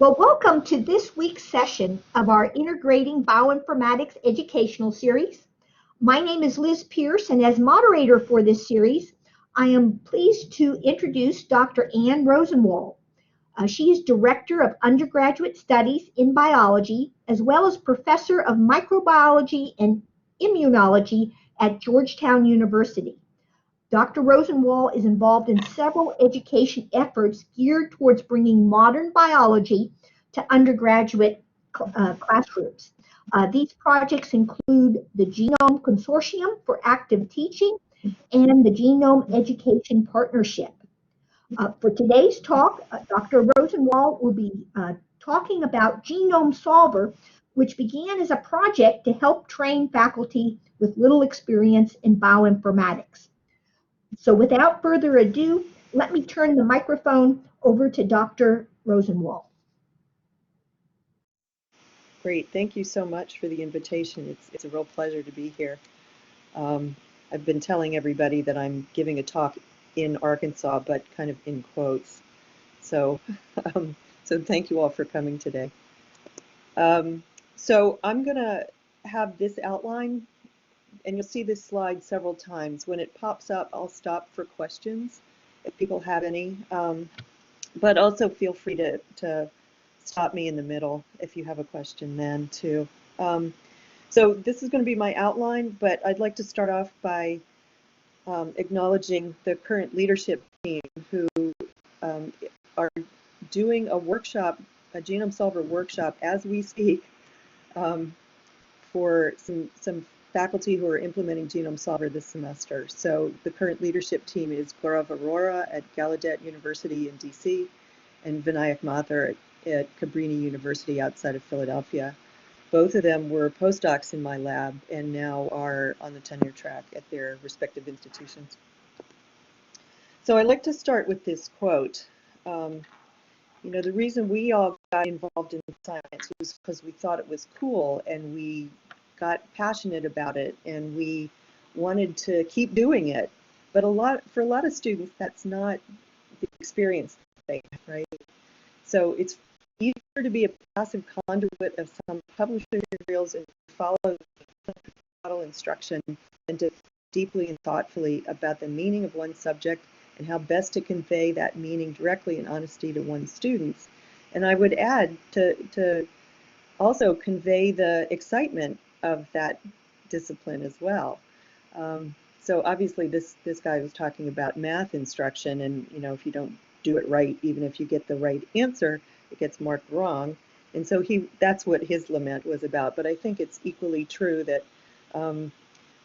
Well, welcome to this week's session of our Integrating Bioinformatics Educational Series. My name is Liz Pierce, and as moderator for this series, I am pleased to introduce Dr. Ann Rosenwald. She is Director of Undergraduate Studies in Biology, as well as Professor of Microbiology and Immunology at Georgetown University. Dr. Rosenwald is involved in several education efforts geared towards bringing modern biology to undergraduate classrooms. These projects include the Genome Consortium for Active Teaching and the Genome Education Partnership. For today's talk, Dr. Rosenwald will be talking about Genome Solver, which began as a project to help train faculty with little experience in bioinformatics. So without further ado, let me turn the microphone over to Dr. Rosenwald. Great, thank you so much for the invitation. It's a real pleasure to be here. I've been telling everybody that I'm giving a talk in Arkansas, but kind of in quotes. So, so thank you all for coming today. So I'm gonna have this outline, and you'll see this slide several times. When it pops up, I'll stop for questions if people have any, but also feel free to stop me in the middle if you have a question then too. So this is going to be my outline, but I'd like to start off by acknowledging the current leadership team who are doing a workshop, a Genome Solver workshop as we speak, for some faculty who are implementing Genome Solver this semester. So the current leadership team is Gaurav Arora at Gallaudet University in DC and Vinayak Mathur at Cabrini University outside of Philadelphia. Both of them were postdocs in my lab and now are on the tenure track at their respective institutions. So I'd like to start with this quote. You know, the reason we all got involved in science was because we thought it was cool and we got passionate about it and we wanted to keep doing it. But for a lot of students, that's not the experience they have, right? So it's easier to be a passive conduit of some published materials and follow model instruction than to deeply and thoughtfully about the meaning of one's subject and how best to convey that meaning directly and honesty to one's students. And I would add to also convey the excitement of that discipline as well. So obviously this guy was talking about math instruction, and you know, if you don't do it right, even if you get the right answer, it gets marked wrong. And so that's what his lament was about. But I think it's equally true that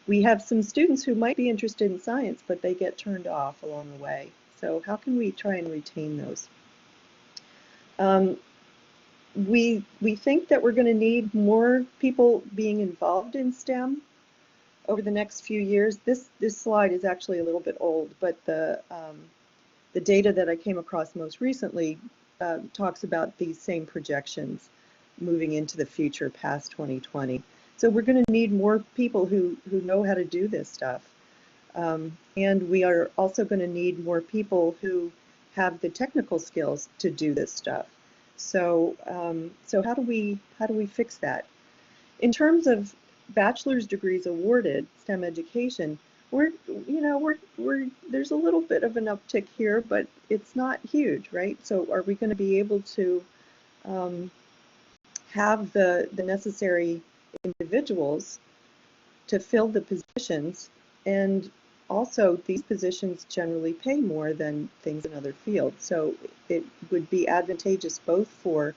we have some students who might be interested in science, but they get turned off along the way. So how can we try and retain those? We think that we're going to need more people being involved in STEM over the next few years. This slide is actually a little bit old, but the data that I came across most recently talks about these same projections moving into the future past 2020. So we're going to need more people who know how to do this stuff. And we are also going to need more people who have the technical skills to do this stuff. So so how do we fix that? In terms of bachelor's degrees awarded STEM education, there's a little bit of an uptick here, but it's not huge, right? So are we going to be able to have the necessary individuals to fill the positions? And also these positions generally pay more than things in other fields. So it would be advantageous both for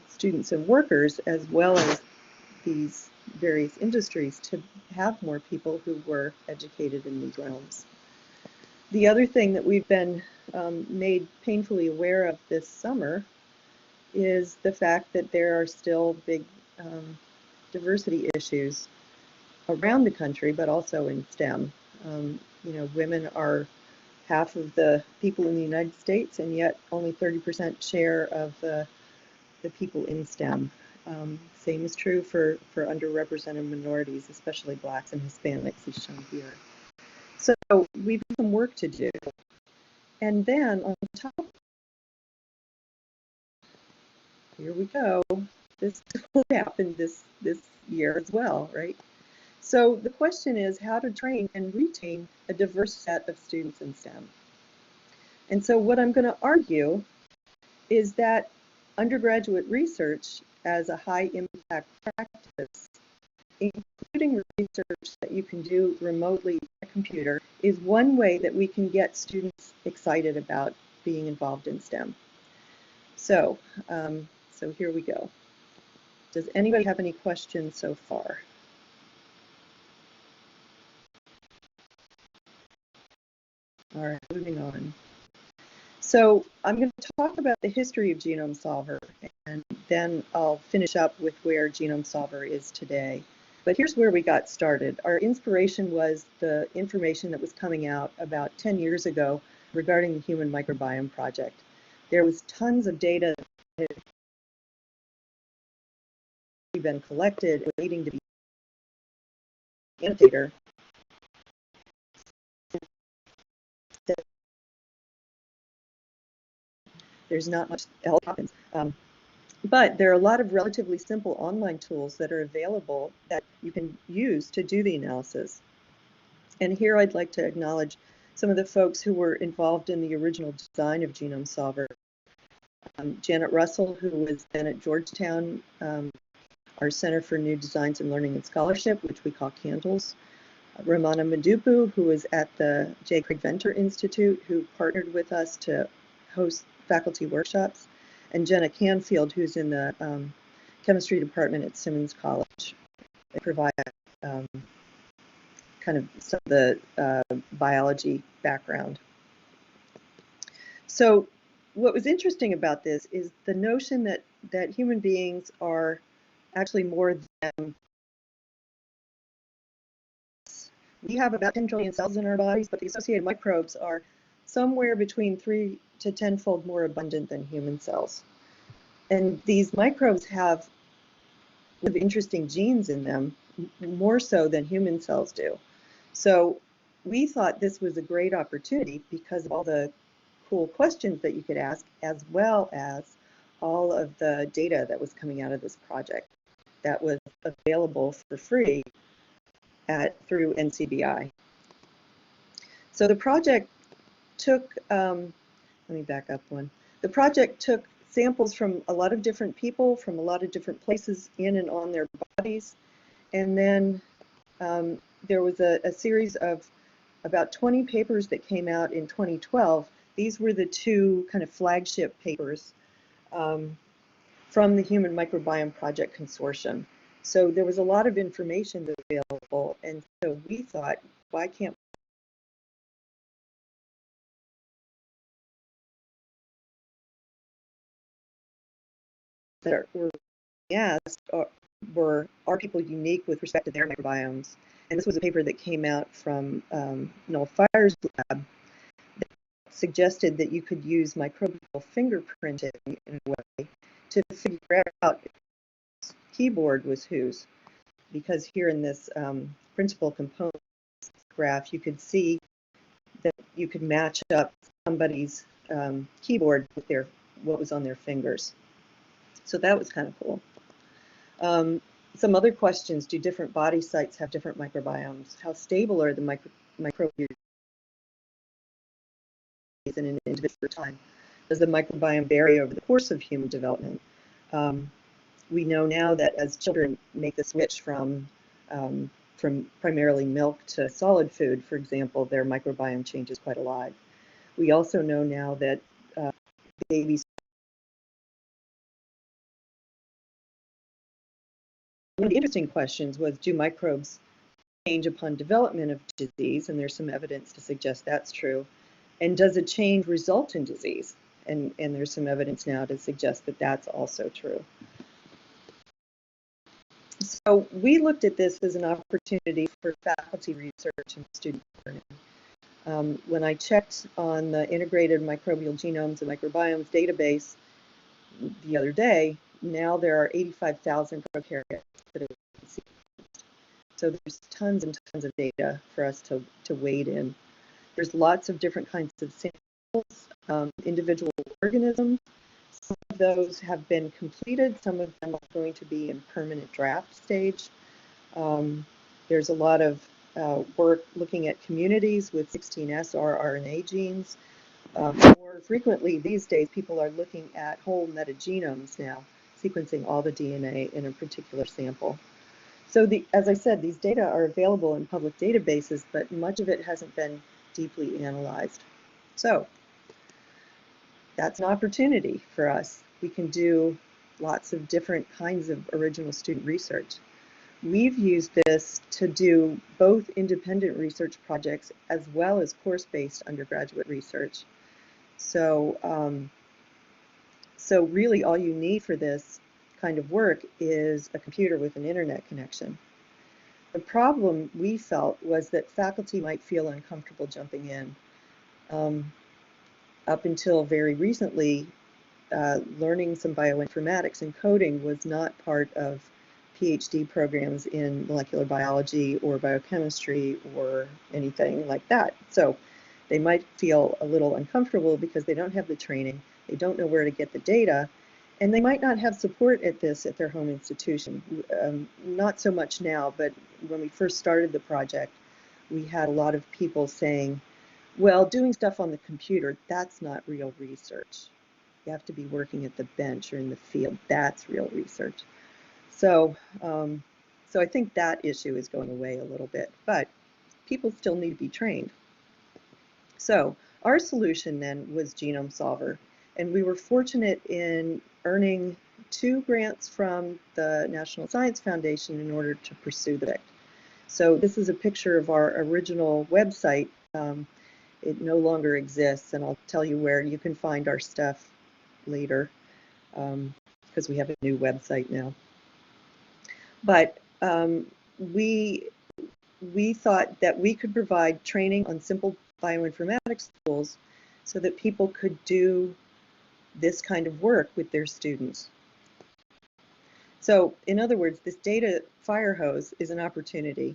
students and workers as well as these various industries to have more people who were educated in these realms. The other thing that we've been made painfully aware of this summer is the fact that there are still big diversity issues around the country, but also in STEM. You know, women are half of the people in the United States, and yet only 30% share of the people in STEM. Same is true for underrepresented minorities, especially Blacks and Hispanics, as shown here. So we've got some work to do. And then on top, here we go. This will happen this year as well, right? So the question is how to train and retain a diverse set of students in STEM. And so what I'm going to argue is that undergraduate research as a high impact practice, including research that you can do remotely on a computer, is one way that we can get students excited about being involved in STEM. So, so here we go. Does anybody have any questions so far? All right, moving on. So I'm going to talk about the history of Genome Solver, and then I'll finish up with where Genome Solver is today. But here's where we got started. Our inspiration was the information that was coming out about 10 years ago regarding the Human Microbiome Project. There was tons of data that had been collected, waiting to be annotated. There's not much else happens. But there are a lot of relatively simple online tools that are available that you can use to do the analysis. And here I'd like to acknowledge some of the folks who were involved in the original design of Genome Solver. Janet Russell, who was then at Georgetown, our Center for New Designs in Learning and Scholarship, which we call CANDLES. Ramana Madupu, who was at the J. Craig Venter Institute, who partnered with us to host faculty workshops, and Jenna Canfield, who's in the chemistry department at Simmons College. They provide kind of some of the biology background. So what was interesting about this is the notion that human beings are actually more than. We have about 10 trillion cells in our bodies, but the associated microbes are somewhere between 3 to 10-fold more abundant than human cells. And these microbes have interesting genes in them, more so than human cells do. So we thought this was a great opportunity because of all the cool questions that you could ask, as well as all of the data that was coming out of this project that was available for free through NCBI. So the project took, let me back up one. The project took samples from a lot of different people, from a lot of different places in and on their bodies. And then there was a series of about 20 papers that came out in 2012. These were the two kind of flagship papers from the Human Microbiome Project Consortium. So there was a lot of information available, and so we thought, why can't that were asked are people unique with respect to their microbiomes? And this was a paper that came out from Noel Fire's lab that suggested that you could use microbial fingerprinting in a way to figure out if the keyboard was whose. Because here in this principal component graph, you could see that you could match up somebody's keyboard with what was on their fingers. So that was kind of cool. Some other questions: do different body sites have different microbiomes? How stable are the microbes in an individual time? Does the microbiome vary over the course of human development? We know now that as children make the switch from primarily milk to solid food, for example, their microbiome changes quite a lot. We also know now that babies. One of the interesting questions was, do microbes change upon development of disease? And there's some evidence to suggest that's true. And does a change result in disease? And there's some evidence now to suggest that that's also true. So we looked at this as an opportunity for faculty research and student learning. When I checked on the Integrated Microbial Genomes and Microbiomes database the other day, now there are 85,000 prokaryotes that have been sequenced. So there's tons and tons of data for us to wade in. There's lots of different kinds of samples, individual organisms, Some of those have been completed. Some of them are going to be in permanent draft stage. There's a lot of work looking at communities with 16S rRNA genes. More frequently these days, people are looking at whole metagenomes now, sequencing all the DNA in a particular sample. So as I said, these data are available in public databases, but much of it hasn't been deeply analyzed. So that's an opportunity for us. We can do lots of different kinds of original student research. We've used this to do both independent research projects as well as course-based undergraduate research. So, so really all you need for this kind of work is a computer with an internet connection. The problem we felt was that faculty might feel uncomfortable jumping in. Up until very recently, learning some bioinformatics and coding was not part of PhD programs in molecular biology or biochemistry or anything like that. So they might feel a little uncomfortable because they don't have the training, they don't know where to get the data, and they might not have support at their home institution. Not so much now, but when we first started the project, we had a lot of people saying, well, doing stuff on the computer, that's not real research. You have to be working at the bench or in the field. That's real research. So, so I think that issue is going away a little bit, but people still need to be trained. So our solution then was Genome Solver, and we were fortunate in earning 2 grants from the National Science Foundation in order to pursue the project. So this is a picture of our original website. It no longer exists, and I'll tell you where you can find our stuff later, because we have a new website now. But we thought that we could provide training on simple bioinformatics tools so that people could do this kind of work with their students. So in other words, this data fire hose is an opportunity.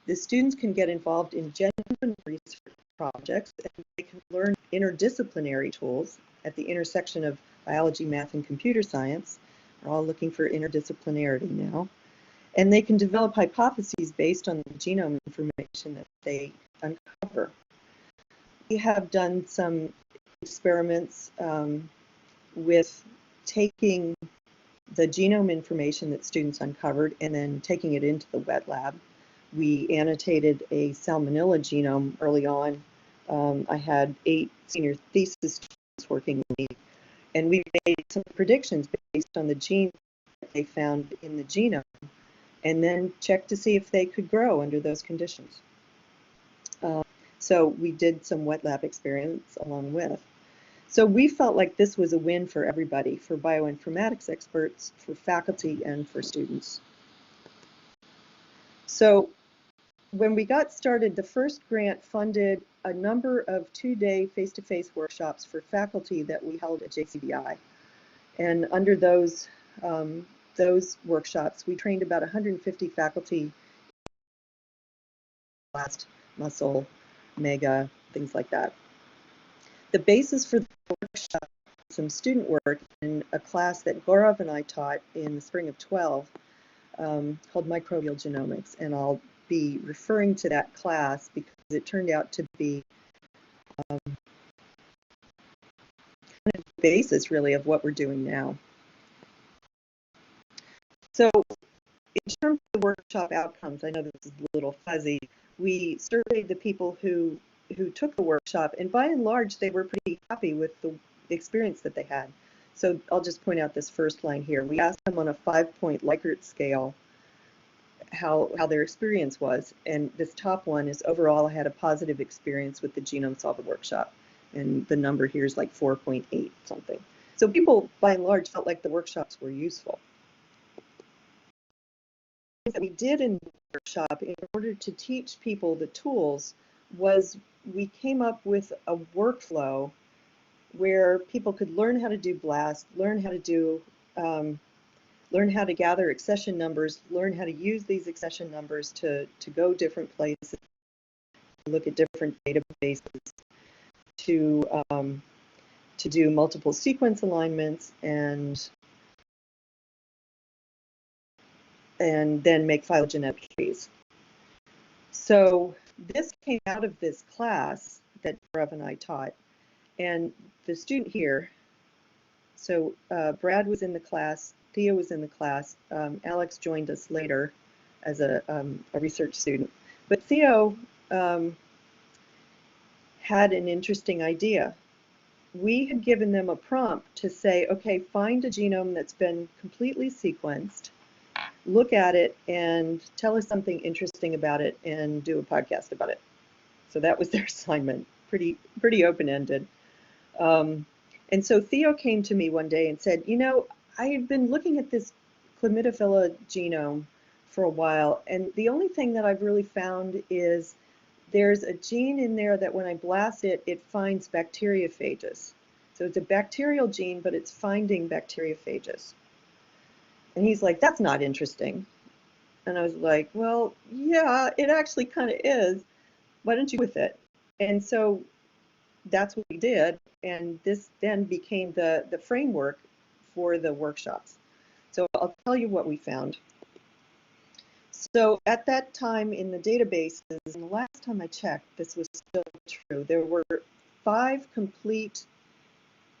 The students can get involved in genuine research projects, and they can learn interdisciplinary tools at the intersection of biology, math, and computer science. We're all looking for interdisciplinarity now. And they can develop hypotheses based on the genome information that they uncover. We have done some experiments with taking the genome information that students uncovered and then taking it into the wet lab. We annotated a salmonella genome early on. I had 8 senior thesis students working with me, and we made some predictions based on the genes that they found in the genome, and then checked to see if they could grow under those conditions. So we did some wet lab experiments along with. So we felt like this was a win for everybody, for bioinformatics experts, for faculty, and for students. So when we got started, the first grant funded a number of 2-day face-to-face workshops for faculty that we held at JCBI. And under those workshops, we trained about 150 faculty, blast, muscle, mega, things like that. The basis for the workshop was some student work in a class that Gaurav and I taught in the spring of 12 called Microbial Genomics. And I'll be referring to that class because it turned out to be kind of the basis, really, of what we're doing now. So in terms of the workshop outcomes, I know this is a little fuzzy. We surveyed the people who took the workshop, and by and large, they were pretty happy with the experience that they had. So I'll just point out this first line here. We asked them on a 5-point Likert scale how their experience was, and this top one is overall I had a positive experience with the Genome Solver workshop, and the number here is like 4.8 something. So people by and large felt like the workshops were useful. What we did in the workshop in order to teach people the tools was we came up with a workflow where people could learn how to do BLAST, learn how to gather accession numbers, learn how to use these accession numbers to go different places, look at different databases, to to do multiple sequence alignments and then make phylogenetic trees. So this came out of this class that Gaurav and I taught, and the student here, so Brad was in the class, Theo was in the class, Alex joined us later as a research student, but Theo had an interesting idea. We had given them a prompt to say, okay, find a genome that's been completely sequenced, look at it and tell us something interesting about it and do a podcast about it. So that was their assignment, pretty open-ended. And so Theo came to me one day and said, you know, I've been looking at this Chlamydia genome for a while, and the only thing that I've really found is there's a gene in there that when I blast it, it finds bacteriophages. So it's a bacterial gene, but it's finding bacteriophages. And he's like, that's not interesting. And I was like, well, yeah, it actually kind of is. Why don't you with it? And so that's what we did. And this then became the framework for the workshops. So I'll tell you what we found. So at that time in the databases, and the last time I checked, this was still true, there were 5 complete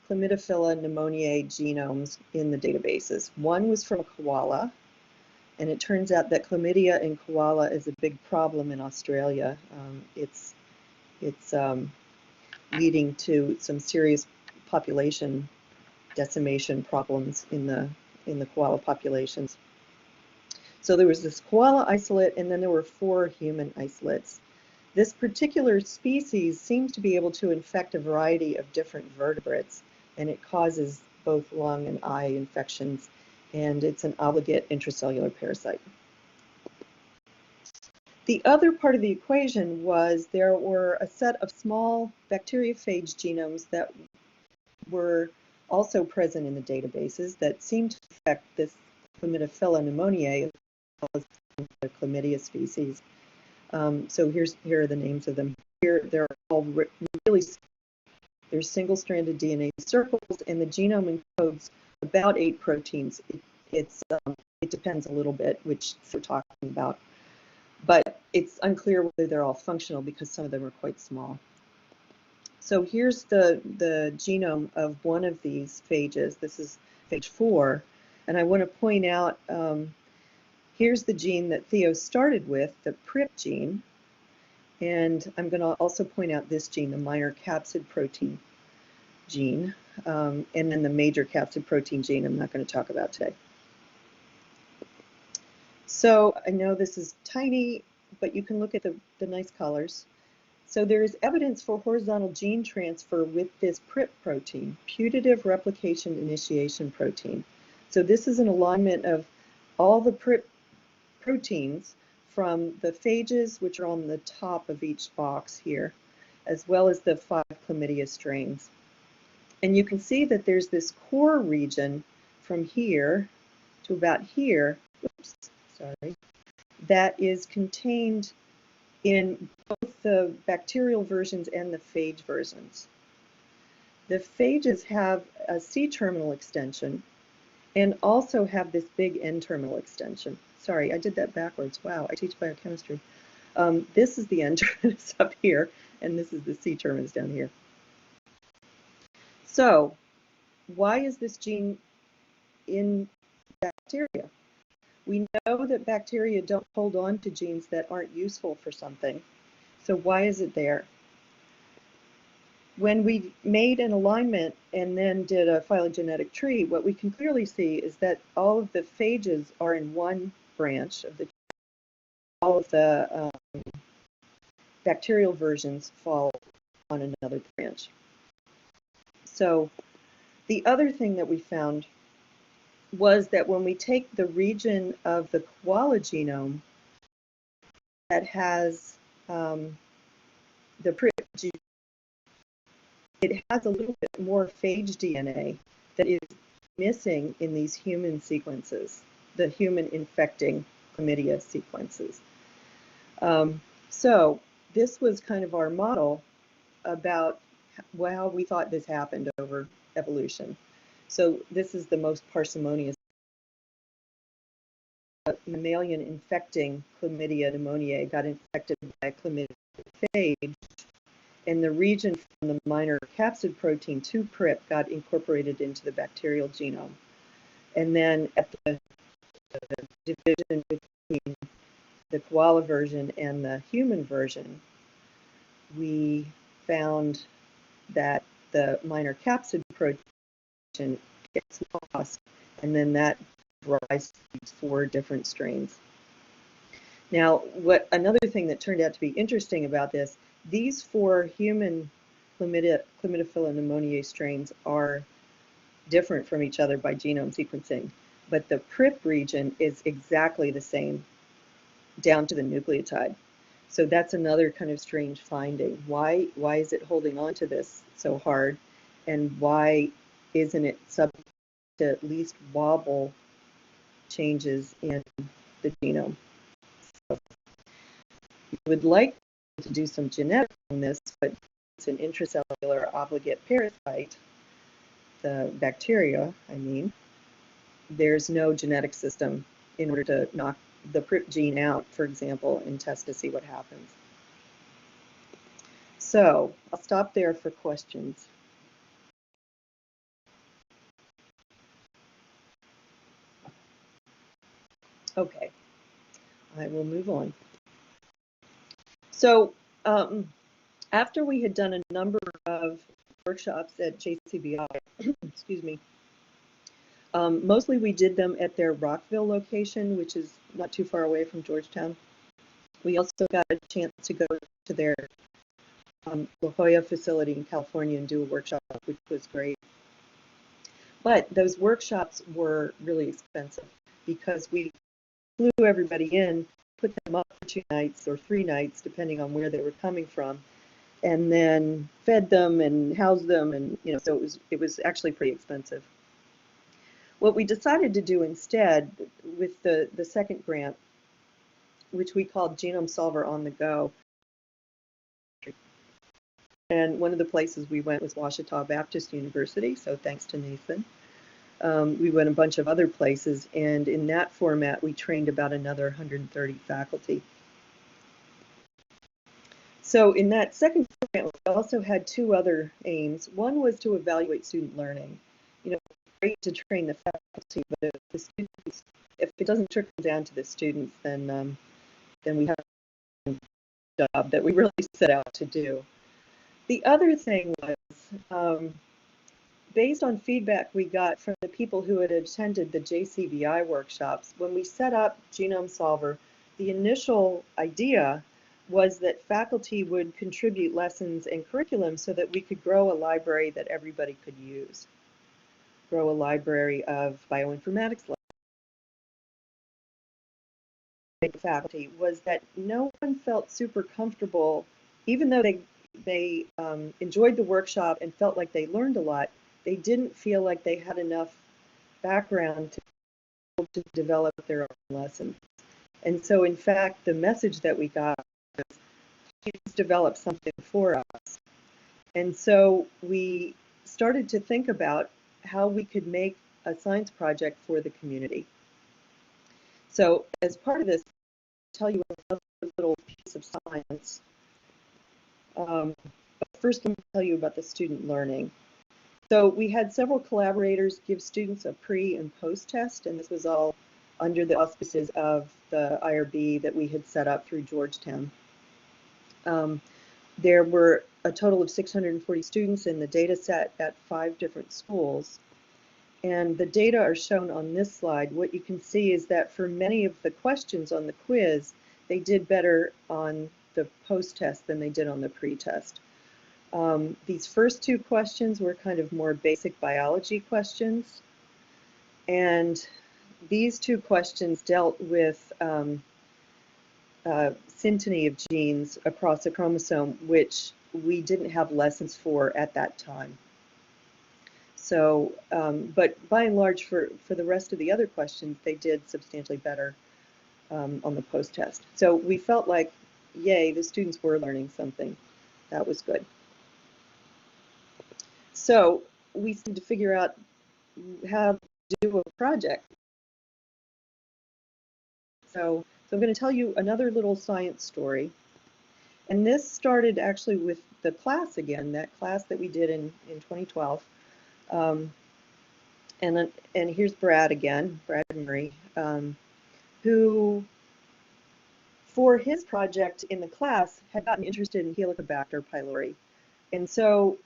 Chlamydia pneumoniae genomes in the databases. One was from a koala, and it turns out that chlamydia in koala is a big problem in Australia. It's leading to some serious population decimation problems in the koala populations. So there was this koala isolate, and then there were 4 human isolates. This particular species seems to be able to infect a variety of different vertebrates, and it causes both lung and eye infections, and it's an obligate intracellular parasite. The other part of the equation was there were a set of small bacteriophage genomes that were also present in the databases that seemed to affect this Chlamydia pneumoniae, as well as the chlamydia species. So here are the names of them. Here they're all really, there's single-stranded DNA circles, and the genome encodes about 8 proteins. It depends a little bit which we're talking about, but it's unclear whether they're all functional because some of them are quite small. So here's the genome of one of these phages. This is phage 4, and I want to point out here's the gene that Theo started with, the PRIP gene, and I'm going to also point out this gene, the minor capsid protein gene, and then the major capsid protein gene I'm not going to talk about today. So I know this is tiny, but you can look at the nice colors. So there is evidence for horizontal gene transfer with this PRIP protein, putative replication initiation protein. So this is an alignment of all the PRIP proteins from the phages, which are on the top of each box here, as well as the 5 chlamydia strains. And you can see that there's this core region from here to about here, oops, sorry, that is contained in both the bacterial versions and the phage versions. The phages have a C-terminal extension and also have this big N-terminal extension. Sorry, I did that backwards. Wow, I teach biochemistry. This is the N-terminus up here, and this is the C-terminus down here. So, why is this gene in bacteria? We know that bacteria don't hold on to genes that aren't useful for something. So why is it there? When we made an alignment and then did a phylogenetic tree, what we can clearly see is that all of the phages are in one branch of the tree. All of the bacterial versions fall on another branch. So the other thing that we found was that when we take the region of the koala genome that has the PRIP gene, it has a little bit more phage DNA that is missing in these human sequences, the human infecting chlamydia sequences. So this was kind of our model about how we thought this happened over evolution. So this is the most parsimonious. Mammalian infecting Chlamydia pneumoniae got infected by Chlamydia phage, and the region from the minor capsid protein to PRIP got incorporated into the bacterial genome. And then at the division between the koala version and the human version, we found that the minor capsid protein gets lost, and then that rise to 4 different strains. Now, another thing that turned out to be interesting about this, these 4 human Chlamydophila pneumoniae strains are different from each other by genome sequencing, but the PRIP region is exactly the same down to the nucleotide. So that's another kind of strange finding. Why is it holding on to this so hard, and why isn't it subject to at least wobble changes in the genome? So we would like to do some genetics on this, but it's an intracellular obligate parasite, the bacteria, I mean, there's no genetic system in order to knock the PRIP gene out, for example, and test to see what happens. So I'll stop there for questions. Okay, I will move on. So after we had done a number of workshops at JCBI, excuse me, mostly we did them at their Rockville location, which is not too far away from Georgetown. We also got a chance to go to their La Jolla facility in California and do a workshop, which was great. But those workshops were really expensive because we flew everybody in, put them up for 2 nights or 3 nights, depending on where they were coming from, and then fed them and housed them, and so it was actually pretty expensive. What we decided to do instead with the second grant, which we called Genome Solver on the Go, and one of the places we went was Ouachita Baptist University, so thanks to Nathan. We went a bunch of other places, and in that format we trained about another 130 faculty. So in that second grant, we also had 2 other aims. One was to evaluate student learning. Great to train the faculty, but if it doesn't trickle down to the students, then we have a job that we really set out to do. The other thing was, based on feedback we got from the people who had attended the JCBI workshops, when we set up Genome Solver, the initial idea was that faculty would contribute lessons and curriculum so that we could grow a library that everybody could use. Grow a library of bioinformatics faculty was that no one felt super comfortable, even though they enjoyed the workshop and felt like they learned a lot, they didn't feel like they had enough background to develop their own lessons. And so in fact, the message that we got was, please develop something for us. And so we started to think about how we could make a science project for the community. So as part of this, I'll tell you another little piece of science. But first, let me tell you about the student learning. So we had several collaborators give students a pre and post test, and this was all under the auspices of the IRB that we had set up through Georgetown. There were a total of 640 students in the data set at 5 different schools. And the data are shown on this slide. What you can see is that for many of the questions on the quiz, they did better on the post-test than they did on the pre-test. These first 2 questions were kind of more basic biology questions. And these 2 questions dealt with synteny of genes across a chromosome, which we didn't have lessons for at that time. So, but by and large, for the rest of the other questions, they did substantially better on the post-test. So we felt like, yay, the students were learning something. That was good. So we seem to figure out how to do a project. So I'm going to tell you another little science story. And this started actually with the class again, that class that we did in 2012. And here's Brad again, Brad Murray, who, for his project in the class, had gotten interested in Helicobacter pylori. And so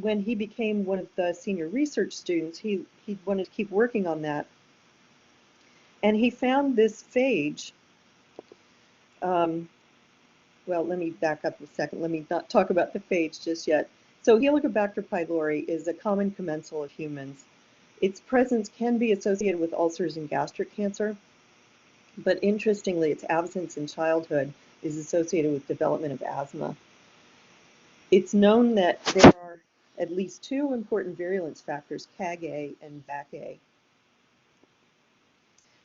when he became one of the senior research students, he wanted to keep working on that. And he found this phage. Well, let me back up a second. Let me not talk about the phage just yet. So Helicobacter pylori is a common commensal of humans. Its presence can be associated with ulcers and gastric cancer, but interestingly, its absence in childhood is associated with development of asthma. It's known that there are at least two important virulence factors, CAG-A and BAC-A.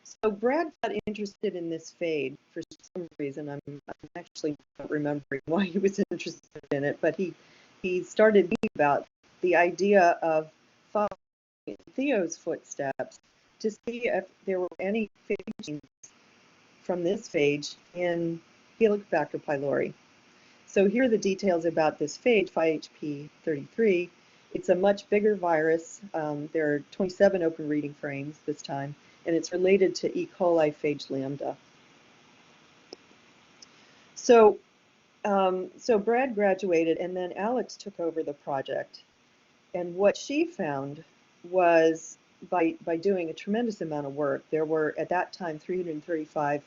So Brad got interested in this phage for some reason. I'm actually not remembering why he was interested in it, but he started thinking about the idea of following Theo's footsteps to see if there were any phage genes from this phage in Helicobacter pylori. So here are the details about this phage, PHP33. It's a much bigger virus. There are 27 open reading frames this time, and it's related to E. coli phage lambda. So Brad graduated, and then Alex took over the project. And what she found was, by doing a tremendous amount of work, there were at that time 335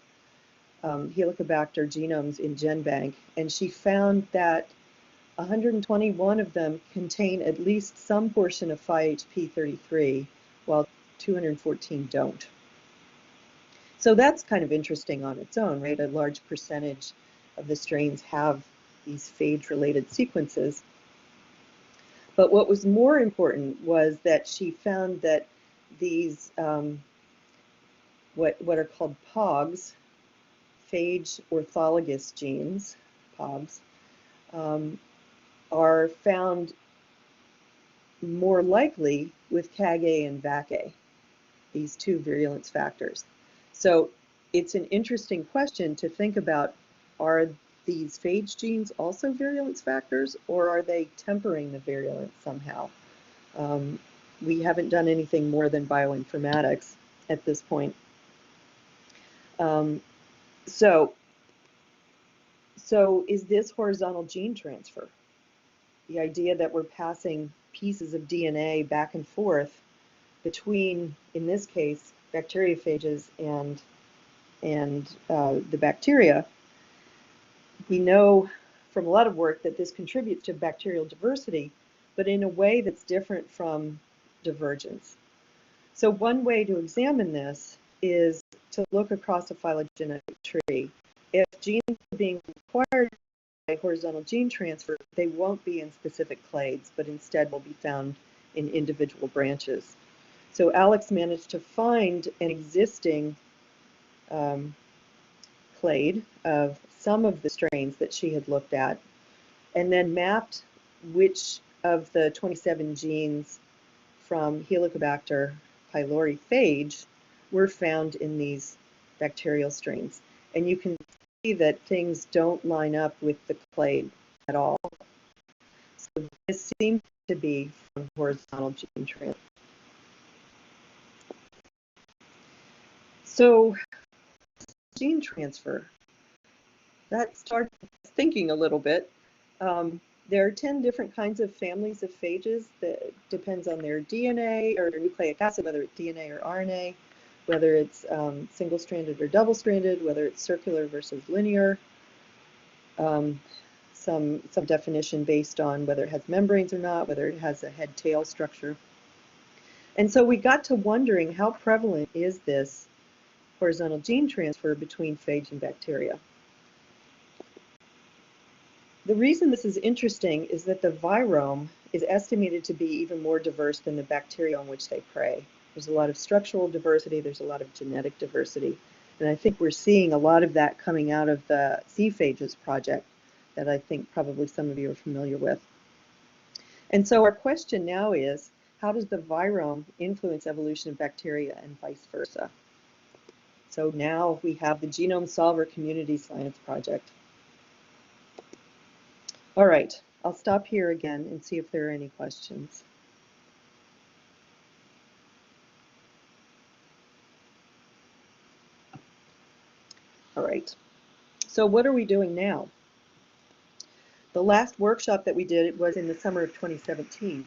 Helicobacter genomes in GenBank, and she found that 121 of them contain at least some portion of PHP33, while 214 don't. So that's kind of interesting on its own, right? A large percentage of the strains have these phage-related sequences. But what was more important was that she found that these, what are called POGs, phage orthologous genes, POGs, are found more likely with CAG-A and BAC-A, these two virulence factors. So it's an interesting question to think about, are these phage genes also virulence factors, or are they tempering the virulence somehow? We haven't done anything more than bioinformatics at this point. So is this horizontal gene transfer? The idea that we're passing pieces of DNA back and forth between, in this case, bacteriophages and the bacteria. We know from a lot of work that this contributes to bacterial diversity, but in a way that's different from divergence. So one way to examine this is to look across a phylogenetic tree. If genes are being required by horizontal gene transfer, they won't be in specific clades, but instead will be found in individual branches. So Alex managed to find an existing clade of some of the strains that she had looked at, and then mapped which of the 27 genes from Helicobacter pylori phage were found in these bacterial strains. And you can see that things don't line up with the clade at all. So this seems to be from horizontal gene transfer. So gene transfer, that starts thinking a little bit. There are 10 different kinds of families of phages that depends on their DNA or their nucleic acid, whether it's DNA or RNA, whether it's single-stranded or double-stranded, whether it's circular versus linear, some definition based on whether it has membranes or not, whether it has a head-tail structure. And so we got to wondering, how prevalent is this horizontal gene transfer between phage and bacteria? The reason this is interesting is that the virome is estimated to be even more diverse than the bacteria on which they prey. There's a lot of structural diversity, there's a lot of genetic diversity, and I think we're seeing a lot of that coming out of the C phages project that I think probably some of you are familiar with. And so our question now is, how does the virome influence evolution of bacteria and vice versa? So now we have the Genome Solver Community Science Project. All right, I'll stop here again and see if there are any questions. All right, so what are we doing now? The last workshop that we did was in the summer of 2017,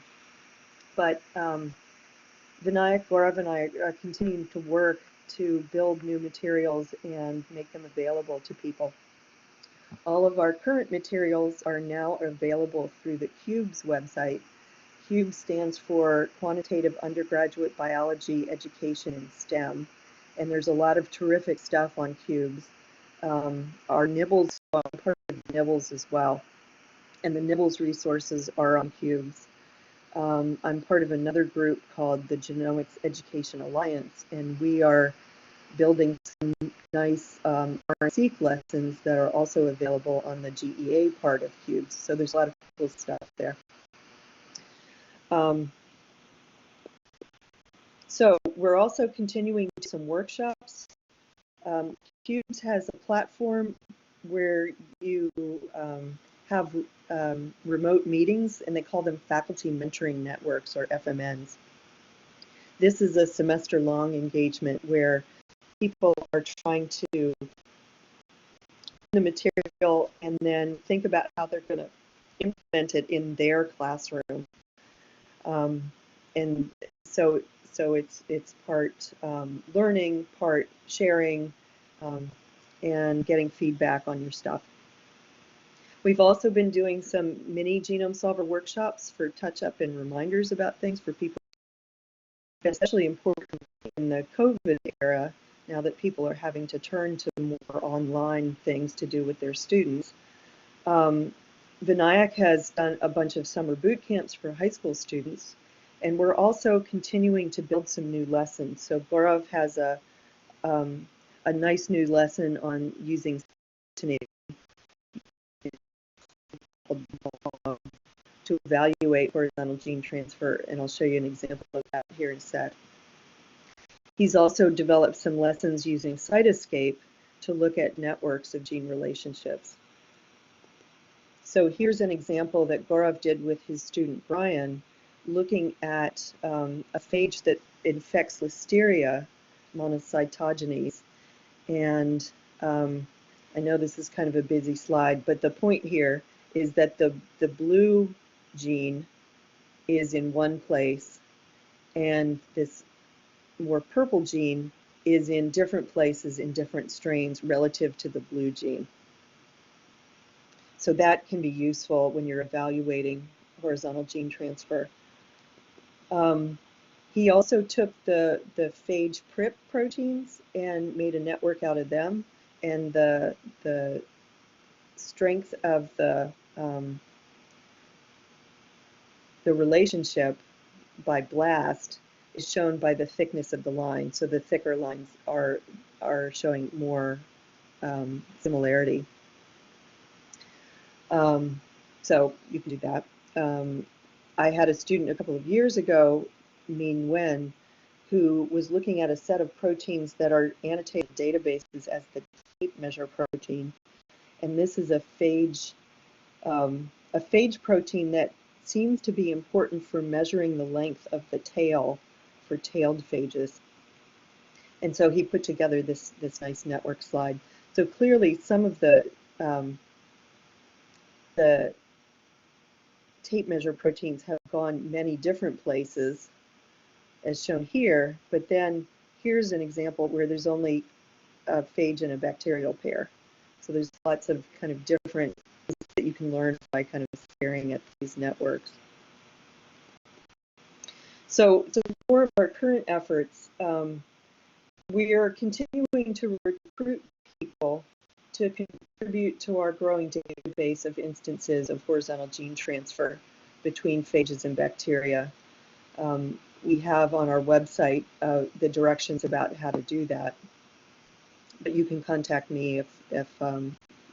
but Vinayak, Gaurav, and I are continuing to work to build new materials and make them available to people. All of our current materials are now available through the CUBES website. CUBES stands for Quantitative Undergraduate Biology Education in STEM, and there's a lot of terrific stuff on CUBES. Our Nibbles, I'm part of Nibbles as well, and the Nibbles resources are on CUBES. I'm part of another group called the Genomics Education Alliance, and we are building some nice RNA-seq lessons that are also available on the GEA part of CUBES. So there's a lot of cool stuff there. So we're also continuing some workshops. CUBES has a platform where you have remote meetings, and they call them Faculty Mentoring Networks, or FMNs. This is a semester-long engagement where people are trying to the material and then think about how they're going to implement it in their classroom. And so it's part learning, part sharing, and getting feedback on your stuff. We've also been doing some mini Genome Solver workshops for touch-up and reminders about things for people, especially important in the COVID era, now that people are having to turn to more online things to do with their students. Vinayak has done a bunch of summer boot camps for high school students, and we're also continuing to build some new lessons. So Gaurav has a nice new lesson on using to evaluate horizontal gene transfer, and I'll show you an example of that here in a sec. He's also developed some lessons using Cytoscape to look at networks of gene relationships. So here's an example that Gaurav did with his student Brian, looking at a phage that infects Listeria monocytogenes. And I know this is kind of a busy slide, but the point here is that the blue gene is in one place, and this more purple gene is in different places in different strains relative to the blue gene. So that can be useful when you're evaluating horizontal gene transfer. He also took the phage PRIP proteins and made a network out of them, and the strength of the relationship by blast is shown by the thickness of the line. So the thicker lines are showing more similarity. So you can do that. I had a student a couple of years ago, Min Wen, who was looking at a set of proteins that are annotated databases as the tape measure protein. And this is a phage protein that seems to be important for measuring the length of the tail for tailed phages. And so he put together this nice network slide. So clearly some of the tape measure proteins have gone many different places, as shown here, but then here's an example where there's only a phage and a bacterial pair. So there's lots of kind of different things that you can learn by kind of staring at these networks. So for our current efforts, we are continuing to recruit people to contribute to our growing database of instances of horizontal gene transfer between phages and bacteria. We have on our website the directions about how to do that, but you can contact me if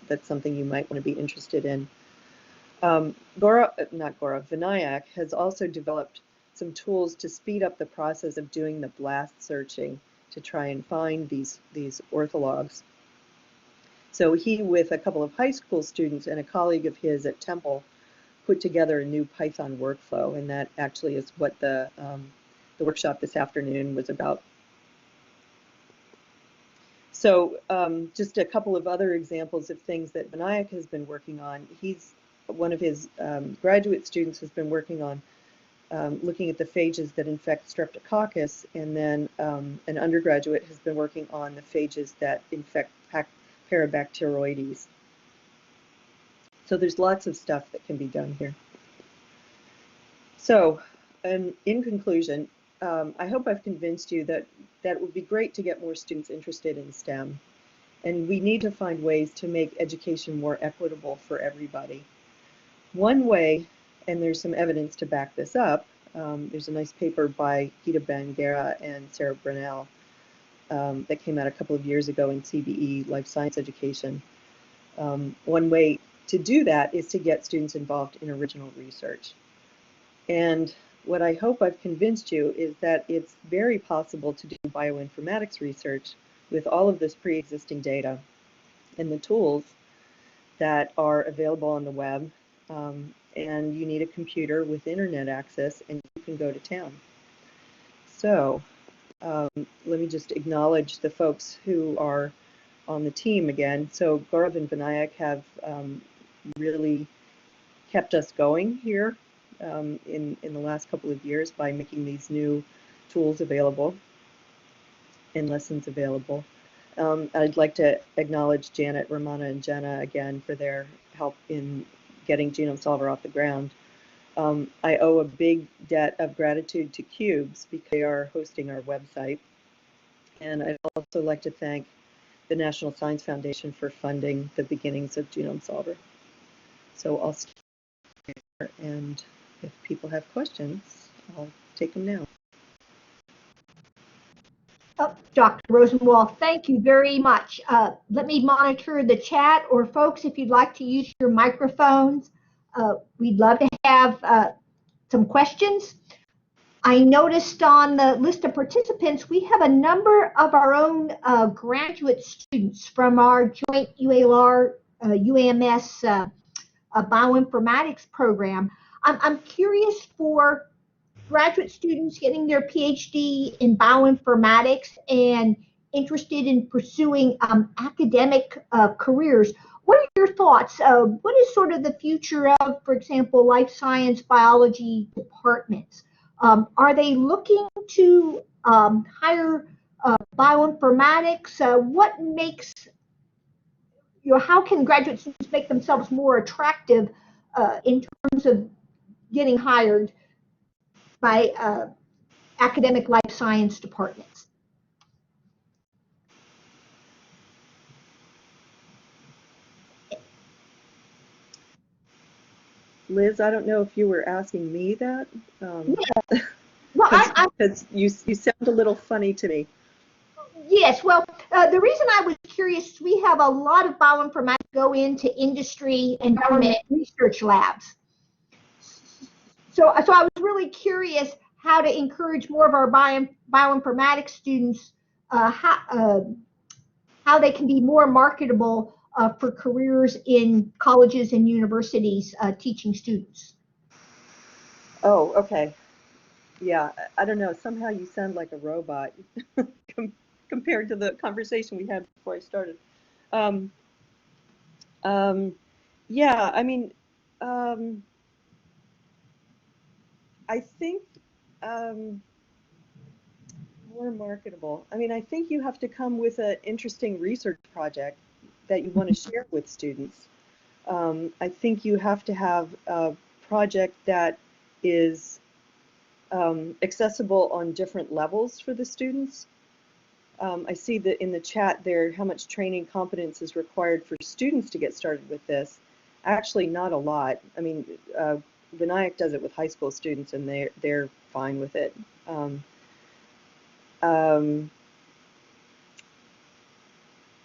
that's something you might want to be interested in. Vinayak has also developed some tools to speed up the process of doing the blast searching to try and find these orthologs. So he, with a couple of high school students and a colleague of his at Temple, put together a new Python workflow, and that actually is what the workshop this afternoon was about. So just a couple of other examples of things that Vinayak has been working on. One of his graduate students has been working on looking at the phages that infect Streptococcus, and then an undergraduate has been working on the phages that infect Parabacteroides. So there's lots of stuff that can be done here. So in conclusion, I hope I've convinced you that it would be great to get more students interested in STEM. And we need to find ways to make education more equitable for everybody. One way, and there's some evidence to back this up, there's a nice paper by Gita Bangera and Sarah Brunel that came out a couple of years ago in CBE, Life Science Education. One way to do that is to get students involved in original research. And what I hope I've convinced you is that it's very possible to do bioinformatics research with all of this pre-existing data and the tools that are available on the web. And you need a computer with internet access, and you can go to town. So let me just acknowledge the folks who are on the team again. So Gaurav and Vinayak have really kept us going here in the last couple of years by making these new tools available and lessons available. I'd like to acknowledge Janet, Ramana, and Jenna again for their help in getting Genome Solver off the ground. I owe a big debt of gratitude to Cubes because they are hosting our website. And I'd also like to thank the National Science Foundation for funding the beginnings of Genome Solver. So I'll stop here, and if people have questions, I'll take them now. Oh, Dr. Rosenwald, thank you very much. Let me monitor the chat, or folks, if you'd like to use your microphones, we'd love to have some questions. I noticed on the list of participants, we have a number of our own graduate students from our joint UALR UAMS bioinformatics program. I'm curious for graduate students getting their PhD in bioinformatics and interested in pursuing academic careers. What are your thoughts? What is sort of the future of, for example, life science biology departments? Are they looking to hire bioinformatics? What makes, how can graduate students make themselves more attractive in terms of getting hired by academic life science departments? Liz, I don't know if you were asking me that. Yeah. Well, because you sound a little funny to me. Yes, well, the reason I was curious, we have a lot of bioinformatics go into industry and government research labs. So I was really curious how to encourage more of our bioinformatics students, how they can be more marketable for careers in colleges and universities teaching students. Oh, okay. Yeah, I don't know. Somehow you sound like a robot compared to the conversation we had before I started. Yeah, I mean, I think more marketable. I mean, I think you have to come with an interesting research project that you want to share with students. I think you have to have a project that is accessible on different levels for the students. I see that in the chat there how much training competence is required for students to get started with this. Actually, not a lot. I mean, Vinayak does it with high school students, and they're fine with it.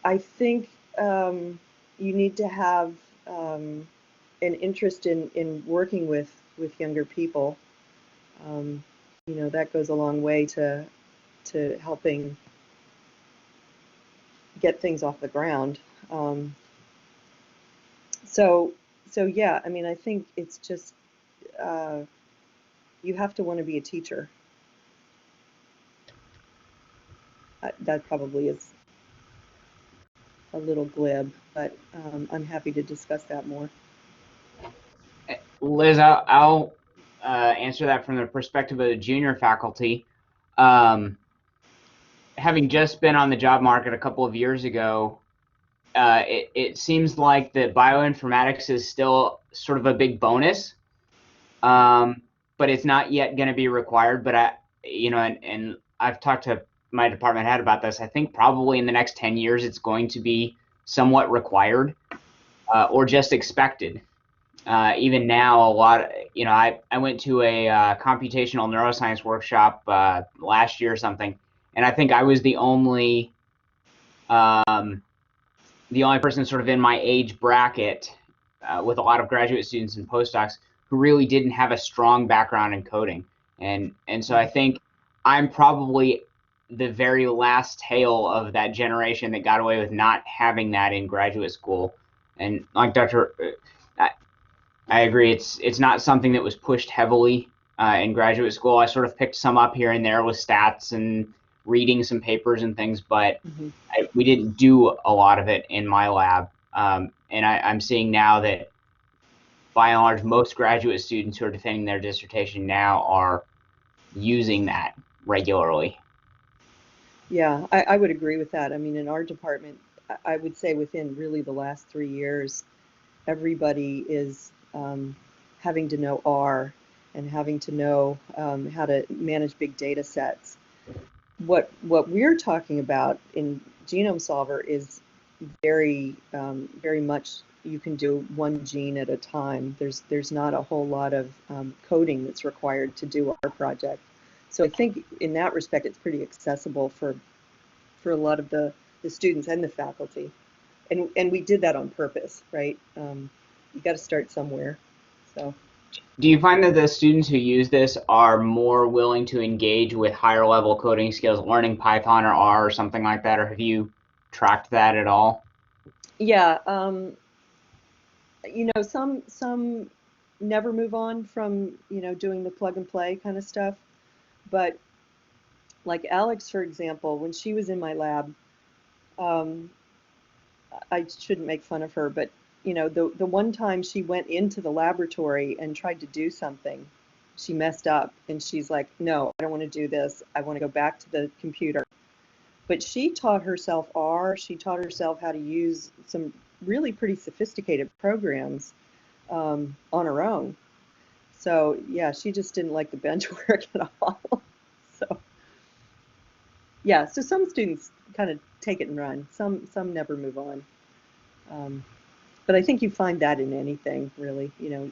I think you need to have an interest in working with younger people. You know, that goes a long way to helping get things off the ground. So yeah, I mean, I think it's just you have to want to be a teacher. That probably is a little glib, but I'm happy to discuss that more. Liz, I'll answer that from the perspective of the junior faculty. Having just been on the job market a couple of years ago, it seems like that bioinformatics is still sort of a big bonus, but it's not yet going to be required. But and I've talked to my department head about this. I think probably in the next 10 years, it's going to be somewhat required or just expected. Even now, a lot, I went to a computational neuroscience workshop last year or something, and I think I was the only person sort of in my age bracket with a lot of graduate students and postdocs who really didn't have a strong background in coding. And so I think I'm probably the very last tail of that generation that got away with not having that in graduate school. And like I agree, it's not something that was pushed heavily in graduate school. I sort of picked some up here and there with stats and reading some papers and things, but we didn't do a lot of it in my lab. And I'm seeing now that, by and large, most graduate students who are defending their dissertation now are using that regularly. Yeah, I would agree with that. I mean, in our department, I would say within really the last 3 years, everybody is having to know R and having to know how to manage big data sets. What we're talking about in Genome Solver is very much you can do one gene at a time. There's not a whole lot of coding that's required to do our project. So I think in that respect, it's pretty accessible for a lot of the students and the faculty. And we did that on purpose, right? You got to start somewhere. So. Do you find that the students who use this are more willing to engage with higher level coding skills, learning Python or R or something like that, or have you tracked that at all? Yeah, you know, some never move on from, you know, doing the plug and play kind of stuff. But like Alex, for example, when she was in my lab, I shouldn't make fun of her, but you know, the one time she went into the laboratory and tried to do something, she messed up and she's like, no, I don't want to do this. I want to go back to the computer. But she taught herself R, she taught herself how to use some really pretty sophisticated programs on her own. So yeah, she just didn't like the bench work at all. So yeah, so some students kind of take it and run. Some never move on. But I think you find that in anything, really. You know,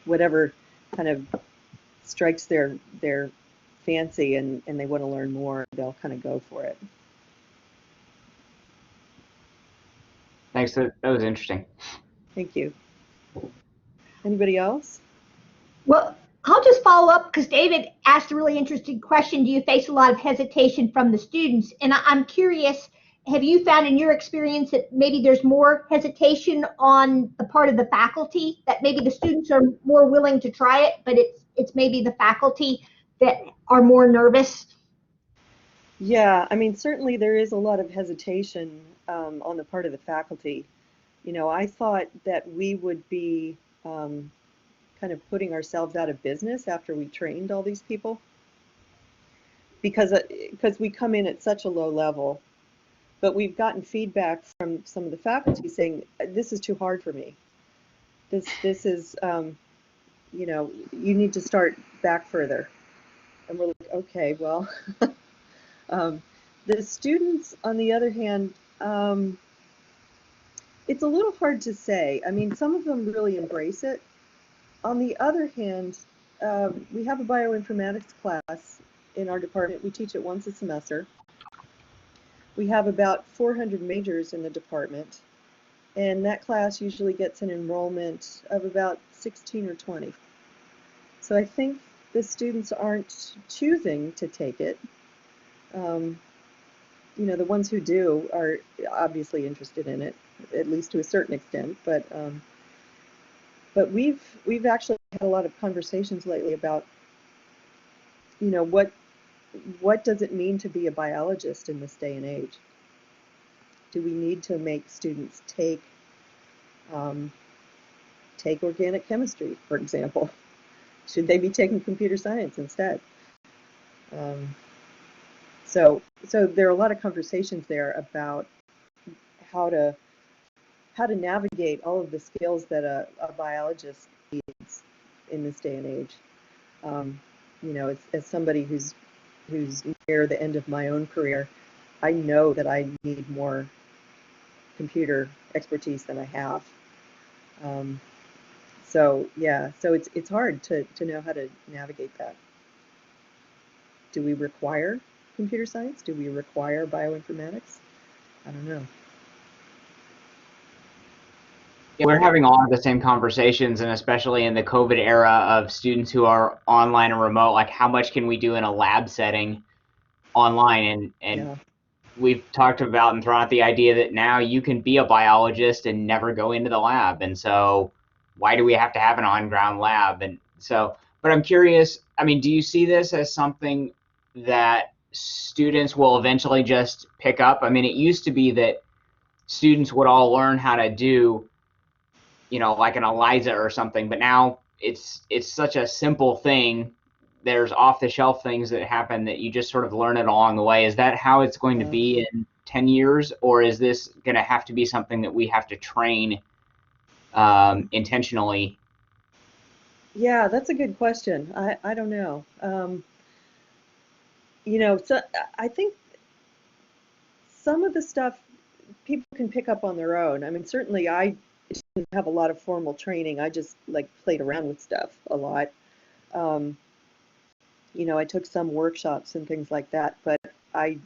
whatever kind of strikes their fancy and they want to learn more, they'll kind of go for it. Thanks. That was interesting. Thank you. Anybody else? Well, I'll just follow up because David asked a really interesting question. Do you face a lot of hesitation from the students? And I'm curious, have you found in your experience that maybe there's more hesitation on the part of the faculty, that maybe the students are more willing to try it, but it's maybe the faculty that are more nervous? Yeah, I mean, certainly there is a lot of hesitation on the part of the faculty. You know, I thought that we would be kind of putting ourselves out of business after we trained all these people because we come in at such a low level, but we've gotten feedback from some of the faculty saying this is too hard for me. This is you know, you need to start back further. And we're like, okay, well, the students, on the other hand, it's a little hard to say. I mean, some of them really embrace it. On the other hand, we have a bioinformatics class in our department. We teach it once a semester. We have about 400 majors in the department. And that class usually gets an enrollment of about 16 or 20. So I think the students aren't choosing to take it. You know, the ones who do are obviously interested in it, at least to a certain extent. But we've actually had a lot of conversations lately about, you know, what does it mean to be a biologist in this day and age? Do we need to make students um, take organic chemistry, for example? Should they be taking computer science instead? Um, so there are a lot of conversations there about how to navigate all of the skills that a biologist needs in this day and age. You know, as somebody who's near the end of my own career, I know that I need more computer expertise than I have. Um, so yeah, so it's hard to know how to navigate that. Do we require computer science? Do we require bioinformatics? I don't know. Yeah, we're having a lot of the same conversations, and especially in the COVID era of students who are online and remote, like how much can we do in a lab setting online? And Yeah. we've talked about and thrown out the idea that now you can be a biologist and never go into the lab. And so why do we have to have an on-ground lab? And so, but I'm curious, I mean, do you see this as something that students will eventually just pick up? I mean, it used to be that students would all learn how to do, you know, like an ELISA or something, but now it's such a simple thing. There's off the shelf things that happen that you just sort of learn it along the way. Is that how it's going to Yeah. be in 10 years, or is this going to have to be something that we have to train intentionally? Yeah, that's a good question. I don't know. You know, so I think some of the stuff people can pick up on their own. I mean, certainly I didn't have a lot of formal training. I just like played around with stuff a lot. Um, you know, I took some workshops and things like that, but I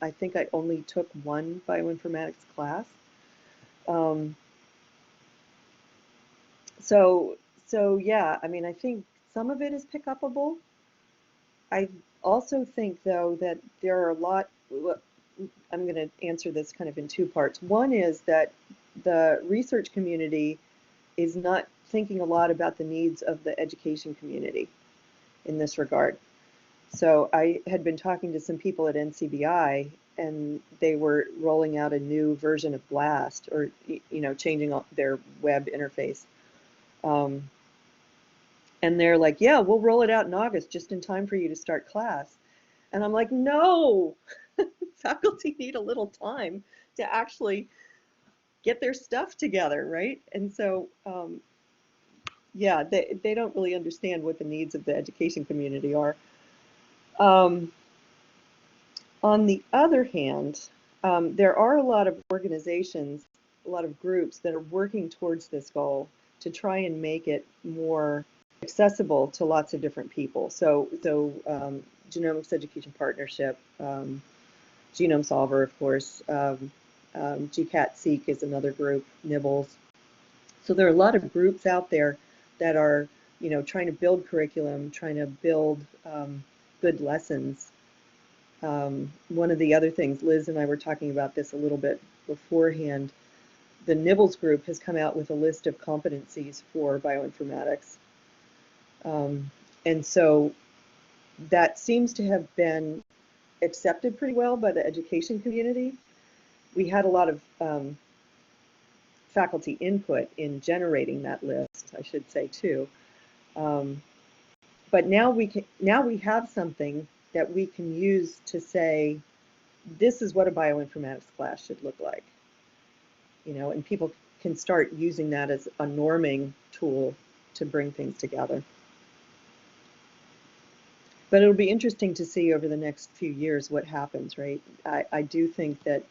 I think I only took one bioinformatics class. Um, so so yeah, I mean, I think some of it is pick upable. I also think though that there are a lot. I'm going to answer this kind of in two parts. One is that the research community is not thinking a lot about the needs of the education community in this regard. So I had been talking to some people at NCBI, and they were rolling out a new version of Blast, or you know, changing their web interface. Um, and they're like, "Yeah, we'll roll it out in August, just in time for you to start class." And I'm like, "No, faculty need a little time to actually get their stuff together, right?" And so, yeah, they don't really understand what the needs of the education community are. Um, on the other hand, there are a lot of organizations, a lot of groups that are working towards this goal to try and make it more accessible to lots of different people. So Genomics Education Partnership, Genome Solver, of course, GCAT Seek is another group, Nibbles. So there are a lot of groups out there that are, you know, trying to build curriculum, trying to build good lessons. One of the other things, Liz and I were talking about this a little bit beforehand, the Nibbles group has come out with a list of competencies for bioinformatics. And so that seems to have been accepted pretty well by the education community. We had a lot of faculty input in generating that list, I should say too. Um, but now we have something that we can use to say, this is what a bioinformatics class should look like, you know, and people can start using that as a norming tool to bring things together. But it'll be interesting to see over the next few years what happens, right? I do think that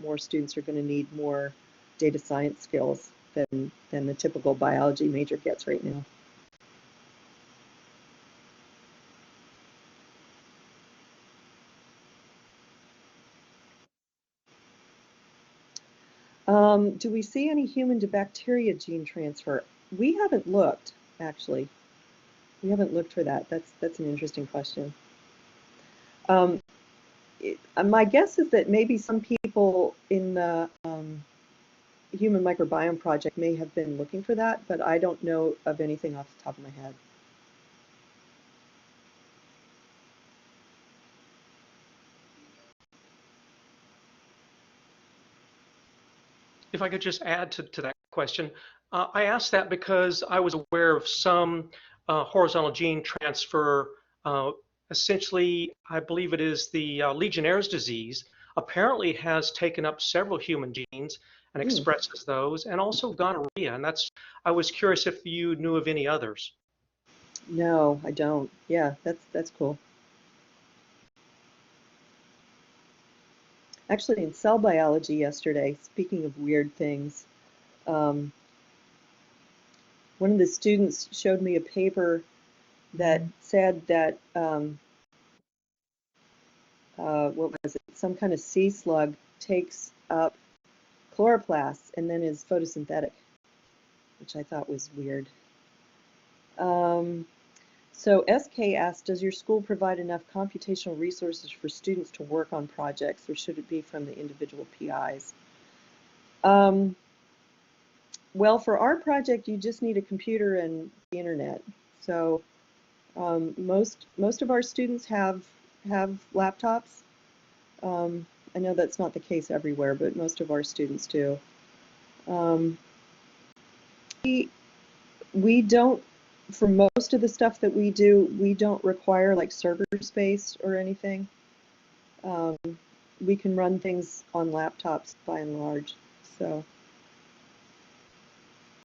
more students are going to need more data science skills than the typical biology major gets right now. Do we see any human to bacteria gene transfer? We haven't looked, actually. We haven't looked for that. That's an interesting question. My guess is that maybe some people in the Human Microbiome Project may have been looking for that, but I don't know of anything off the top of my head. If I could just add to that question, I asked that because I was aware of some horizontal gene transfer. Essentially, I believe it is the Legionnaire's disease, apparently has taken up several human genes and expresses those, and also gonorrhea. And I was curious if you knew of any others. No, I don't. Yeah, that's cool. Actually, in cell biology yesterday, speaking of weird things, one of the students showed me a paper that said that, what was it, some kind of sea slug takes up chloroplasts and then is photosynthetic, which I thought was weird. So SK asked, does your school provide enough computational resources for students to work on projects, or should it be from the individual PIs? Well, for our project, you just need a computer and the internet. So most of our students have laptops. I know that's not the case everywhere, but most of our students do. We don't, for most of the stuff that we do, we don't require like server space or anything. We can run things on laptops by and large. So